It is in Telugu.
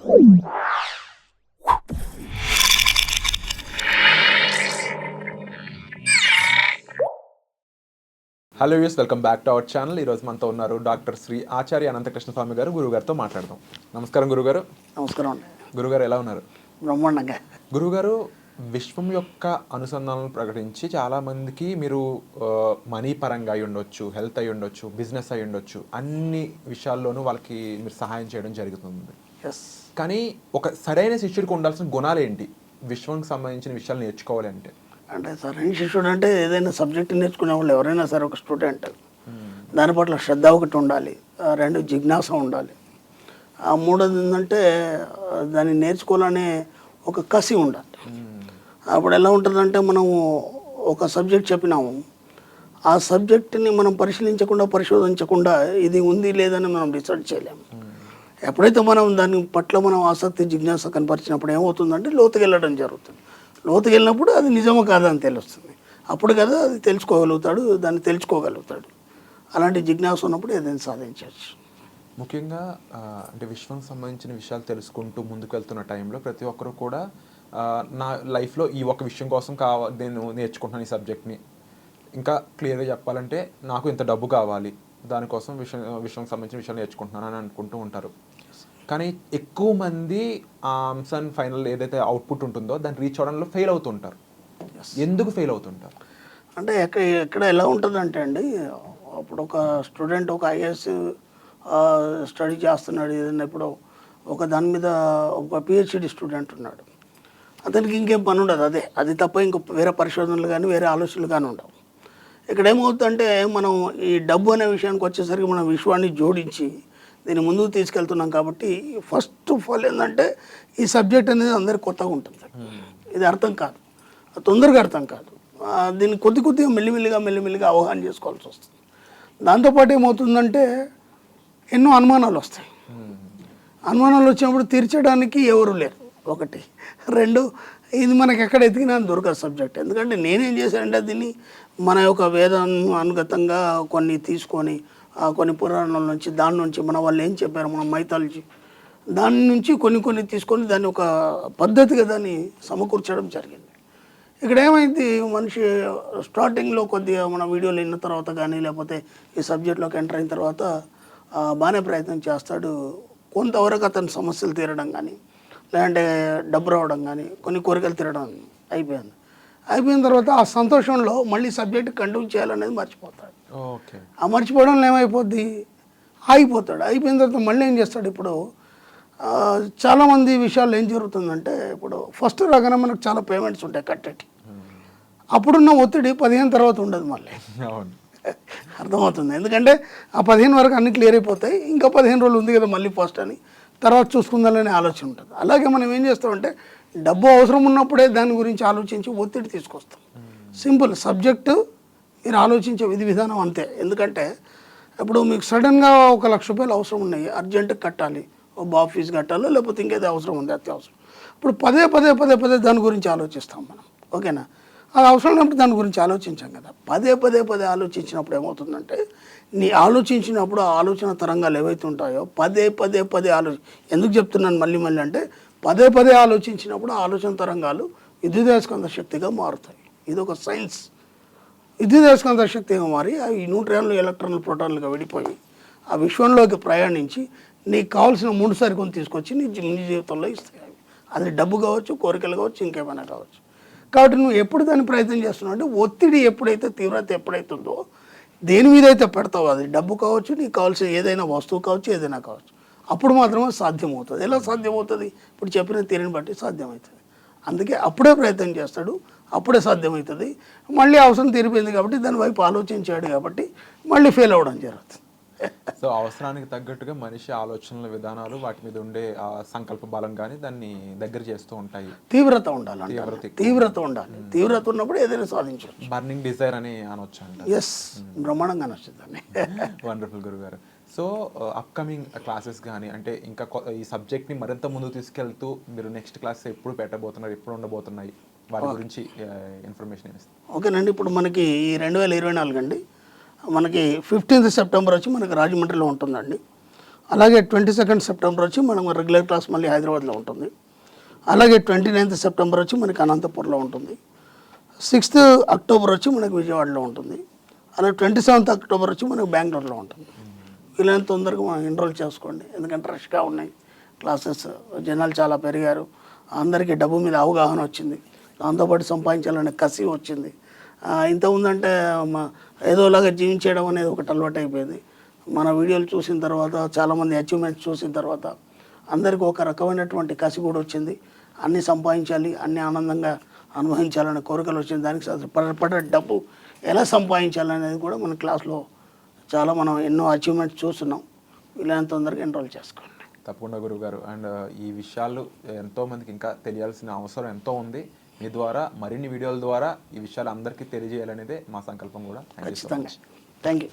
Hello views, welcome back to our channel. ఈరోజు మనతో ఉన్నారు డాక్టర్ శ్రీ ఆచార్య అనంతకృష్ణ స్వామి గారు. గురుగారితో మాట్లాడదాం. నమస్కారం గురుగారు. నమస్కారం అండి. గురుగారు ఎలా ఉన్నారు? బ్రహ్మాండంగా. గురుగారు, విశ్వం యొక్క అనుసంధానాలను ప్రకటించి చాలామందికి మీరు మనీ పరంగా అయి ఉండొచ్చు, హెల్త్ అయి ఉండొచ్చు, బిజినెస్ అయి ఉండొచ్చు, అన్ని విషయాల్లోనూ వాళ్ళకి మీరు సహాయం చేయడం జరుగుతుంది. కానీ ఒక సరైన శిష్యుడికి ఉండాల్సిన గుణాలు ఏంటి? విశ్వంకి సంబంధించిన విషయాలు నేర్చుకోవాలి అంటే సరైన శిష్యుడు అంటే ఏదైనా సబ్జెక్ట్ నేర్చుకునే వాళ్ళు ఎవరైనా సరే ఒక స్టూడెంట్ దాని పట్ల శ్రద్ధ ఒకటి ఉండాలి, రెండు జిజ్ఞాస ఉండాలి, మూడోది ఏంటంటే దాన్ని నేర్చుకోవాలనే ఒక కసి ఉండాలి. అప్పుడు ఎలా ఉంటుందంటే మనము ఒక సబ్జెక్ట్ చెప్పినాము, ఆ సబ్జెక్ట్ని మనం పరిశీలించకుండా పరిశోధించకుండా ఇది ఉంది లేదని మనం రీసెర్చ్ చేయలేము. ఎప్పుడైతే మనం దాని పట్ల మనం ఆసక్తి జిజ్ఞాస కనపరిచినప్పుడు ఏమవుతుందంటే లోతుకి వెళ్ళడం జరుగుతుంది. లోతుకి వెళ్ళినప్పుడు అది నిజమో కాదని తెలుస్తుంది. అప్పుడు కదా అది తెలుసుకోగలుగుతాడు, దాన్ని తెలుసుకోగలుగుతాడు. అలాంటి జిజ్ఞాస ఉన్నప్పుడు ఏదైనా సాధించవచ్చు. ముఖ్యంగా అంటే విశ్వానికి సంబంధించిన విషయాలు తెలుసుకుంటూ ముందుకు వెళ్తున్న టైంలో ప్రతి ఒక్కరు కూడా నా లైఫ్లో ఈ ఒక విషయం కోసం నేను నేర్చుకుంటున్నాను ఈ సబ్జెక్ట్ని, ఇంకా క్లియర్గా చెప్పాలంటే నాకు ఇంత డబ్బు కావాలి, దానికోసం విశ్వానికి సంబంధించిన విషయాలు నేర్చుకుంటున్నాను అని అనుకుంటూ ఉంటారు. కానీ ఎక్కువ మంది ఆ అంశాన్ని ఫైనల్ ఏదైతే అవుట్పుట్ ఉంటుందో దాన్ని రీచ్ అవడంలో ఫెయిల్ అవుతుంటారు. ఎందుకు ఫెయిల్ అవుతుంటారు అంటే ఎక్కడ ఎలా ఉంటుందంటే అండి, అప్పుడు ఒక స్టూడెంట్ ఒక ఐఏఎస్ స్టడీ చేస్తున్నాడు ఏదైనా, ఇప్పుడు ఒక దాని మీద ఒక పిహెచ్డి స్టూడెంట్ ఉన్నాడు, అతనికి ఇంకేం పని ఉండదు, అది తప్ప ఇంకో వేరే పరిశోధనలు కానీ వేరే ఆలోచనలు కానీ ఉండవు. ఇక్కడ ఏమవుతుందంటే మనం ఈ డబ్బు అనే విషయానికి వచ్చేసరికి మనం విశ్వాన్ని జోడించి దీన్ని ముందుకు తీసుకెళ్తున్నాం. కాబట్టి ఫస్ట్ ఆఫ్ ఆల్ ఏంటంటే ఈ సబ్జెక్ట్ అనేది అందరికి కొత్తగా ఉంటుంది, ఇది అర్థం కాదు, తొందరగా అర్థం కాదు. దీన్ని కొద్దిగా మెల్లిమెల్లిగా అవగాహన చేసుకోవాల్సి వస్తుంది. దాంతోపాటు ఏమవుతుందంటే ఎన్నో అనుమానాలు వస్తాయి. అనుమానాలు వచ్చినప్పుడు తీర్చడానికి ఎవరు లేరు, ఒకటి. రెండు, ఇది మనకి ఎక్కడ ఎతికినా దొరకదు సబ్జెక్ట్. ఎందుకంటే నేనేం చేశానంటే దీన్ని మన యొక్క వేదానుగతంగా కొన్ని తీసుకొని కొన్ని పురాణాల నుంచి దాని నుంచి మన వాళ్ళు ఏం చెప్పారు, మన మైథాలజీ దాని నుంచి కొన్ని తీసుకొని దాన్ని ఒక పద్ధతిగా దాన్ని సమకూర్చడం జరిగింది. ఇక్కడ ఏమైంది, మనిషి స్టార్టింగ్లో కొద్దిగా మన వీడియోలు విన్న తర్వాత కానీ లేకపోతే ఈ సబ్జెక్ట్లోకి ఎంటర్ అయిన తర్వాత బాగానే ప్రయత్నం చేస్తాడు. కొంతవరకు అతని సమస్యలు తీరడం కానీ లేదంటే డబ్బు రావడం కానీ కొన్ని కోరికలు తీరడం అయిపోయిన తర్వాత ఆ సంతోషంలో మళ్ళీ సబ్జెక్ట్ కంటిన్యూ చేయాలనేది మర్చిపోతాడు. ఆ మర్చిపోవడంలో ఏమైపోద్ది, ఆగిపోతాడు. అయిపోయిన తర్వాత మళ్ళీ ఏం చేస్తాడు, ఇప్పుడు చాలామంది విషయాల్లో ఏం జరుగుతుందంటే, ఇప్పుడు ఫస్ట్ రాగానే మనకు చాలా పేమెంట్స్ ఉంటాయి కట్టేటి, అప్పుడున్న ఒత్తిడి 15 తర్వాత ఉండదు మళ్ళీ. అర్థమవుతుంది. ఎందుకంటే ఆ 15 వరకు అన్ని క్లియర్ అయిపోతాయి, ఇంకా 15 రోజులు ఉంది కదా మళ్ళీ ఫస్ట్ అని తర్వాత చూసుకుందాలనే ఆలోచన ఉంటుంది. అలాగే మనం ఏం చేస్తామంటే డబ్బు అవసరం ఉన్నప్పుడే దాని గురించి ఆలోచించి ఒత్తిడి తీసుకొస్తాం. సింపుల్ సబ్జెక్టు మీరు ఆలోచించే విధానం అంతే. ఎందుకంటే ఇప్పుడు మీకు సడన్గా 1 లక్ష రూపాయలు అవసరం ఉన్నాయి, అర్జెంటుగా కట్టాలి, ఓ బాబు ఫీజు కట్టాలో లేకపోతే ఇంకేదో అవసరం ఉంది, అత్యవసరం. ఇప్పుడు పదే దాని గురించి ఆలోచిస్తాం మనం, ఓకేనా? అది అవసరం ఉన్నప్పుడు దాని గురించి ఆలోచించాం కదా. పదే ఆలోచించినప్పుడు ఏమవుతుందంటే నీ ఆలోచించినప్పుడు ఆ ఆలోచన తరంగాలు ఏవైతే ఉంటాయో పదే ఎందుకు చెప్తున్నాను మళ్ళీ అంటే పదే ఆలోచించినప్పుడు ఆలోచన తరంగాలు విద్యుదయస్కాంత శక్తిగా మారుతాయి. ఇది ఒక సైన్స్. విద్యుదయస్కాంత శక్తిగా మారి అవి న్యూట్రాన్లు ఎలక్ట్రాన్లు ప్రోటాన్లుగా విడిపోయి ఆ విశ్వంలోకి ప్రయాణించి నీకు కావాల్సిన 3 సరుకుని తీసుకొచ్చి నీ జీవితంలో ఇస్తాయి. అది డబ్బు కావచ్చు, కోరికలు కావచ్చు, ఇంకేమైనా కావచ్చు. కాబట్టి నువ్వు ఎప్పుడు దాన్ని ప్రయత్నం చేస్తున్నావు అంటే ఒత్తిడి ఎప్పుడైతే తీవ్రత ఎప్పుడైతుందో దేని మీద అయితే పెడతావు, అది డబ్బు కావచ్చు, నీకు కావాల్సిన ఏదైనా వస్తువు కావచ్చు, ఏదైనా కావచ్చు, అప్పుడు మాత్రమే సాధ్యమవుతుంది. ఎలా సాధ్యమవుతుంది? ఇప్పుడు చెప్పిన తీరుని బట్టి సాధ్యమవుతుంది. అందుకే అప్పుడే ప్రయత్నం చేస్తాడు, అప్పుడే సాధ్యమవుతుంది. మళ్ళీ అవసరం తీరిపోయింది కాబట్టి దాని వైపు ఆలోచించాడు కాబట్టి మళ్ళీ ఫెయిల్ అవ్వడం జరుగుతుంది. సో అవసరానికి తగ్గట్టుగా మనిషి ఆలోచనల విధానాలు వాటి మీద ఉండే సంకల్ప బలం కానీ దాన్ని దగ్గర చేస్తూ ఉంటాయి. తీవ్రత ఉండాలి, తీవ్రత ఉన్నప్పుడు ఏదైనా సాధించవచ్చు. బర్నింగ్ డిజైర్ అని అనొచ్చు అంట. ఎస్, బ్రహ్మాండంగా నచ్చుతుంది. వండర్ఫుల్ గురుగారు. సో అప్కమింగ్ క్లాసెస్ కానీ అంటే ఇంకా ఈ సబ్జెక్ట్ని మరింత ముందుకు తీసుకెళ్తూ మీరు నెక్స్ట్ క్లాస్ ఎప్పుడు పెట్టబోతున్నారు, ఎప్పుడు ఉండబోతున్నాయి, వాటి గురించి ఇన్ఫర్మేషన్ ఇస్తారు. ఓకేనండి. ఇప్పుడు మనకి ఈ 2024 అండి, మనకి 15th సెప్టెంబర్ వచ్చి మనకి రాజమండ్రిలో ఉంటుందండి. అలాగే 22 సెప్టెంబర్ వచ్చి మనకు రెగ్యులర్ క్లాస్ మళ్ళీ హైదరాబాద్లో ఉంటుంది. అలాగే 29 సెప్టెంబర్ వచ్చి మనకి అనంతపూర్లో ఉంటుంది. 6th అక్టోబర్ వచ్చి మనకు విజయవాడలో ఉంటుంది. అలాగే 27th అక్టోబర్ వచ్చి మనకు బెంగళూరులో ఉంటుంది. వీలైనంత తొందరగా మనం ఎన్రోల్ చేసుకోండి, ఎందుకంటే రష్గా ఉన్నాయి క్లాసెస్, జనాలు చాలా పెరిగారు, అందరికీ డబ్బు మీద అవగాహన వచ్చింది, దాంతోపాటు సంపాదించాలనే కసి వచ్చింది. ఇంతకుముందంటే ఏదోలాగా జీవించడం అనేది ఒకటి అలవాటు అయిపోయింది. మన వీడియోలు చూసిన తర్వాత, చాలామంది అచీవ్మెంట్స్ చూసిన తర్వాత అందరికీ ఒక రకమైనటువంటి కసి కూడా వచ్చింది. అన్నీ సంపాదించాలి, అన్నీ ఆనందంగా అనుభవించాలనే కోరికలు వచ్చింది. దానికి పడే డబ్బు ఎలా సంపాదించాలనేది కూడా మన క్లాస్లో మనం ఎన్నో అచీవ్మెంట్స్ చూస్తున్నాం. వీలైనంత తొందరగా ఎన్రోల్ చేసుకోండి. తప్పకుండా గురువు గారు. అండ్ ఈ విషయాలు ఎంతోమందికి ఇంకా తెలియాల్సిన అవసరం ఎంతో ఉంది. మీ ద్వారా మరిన్ని వీడియోల ద్వారా ఈ విషయాలు అందరికీ తెలియజేయాలనేదే మా సంకల్పం కూడా. ఖచ్చితంగా. Thank you.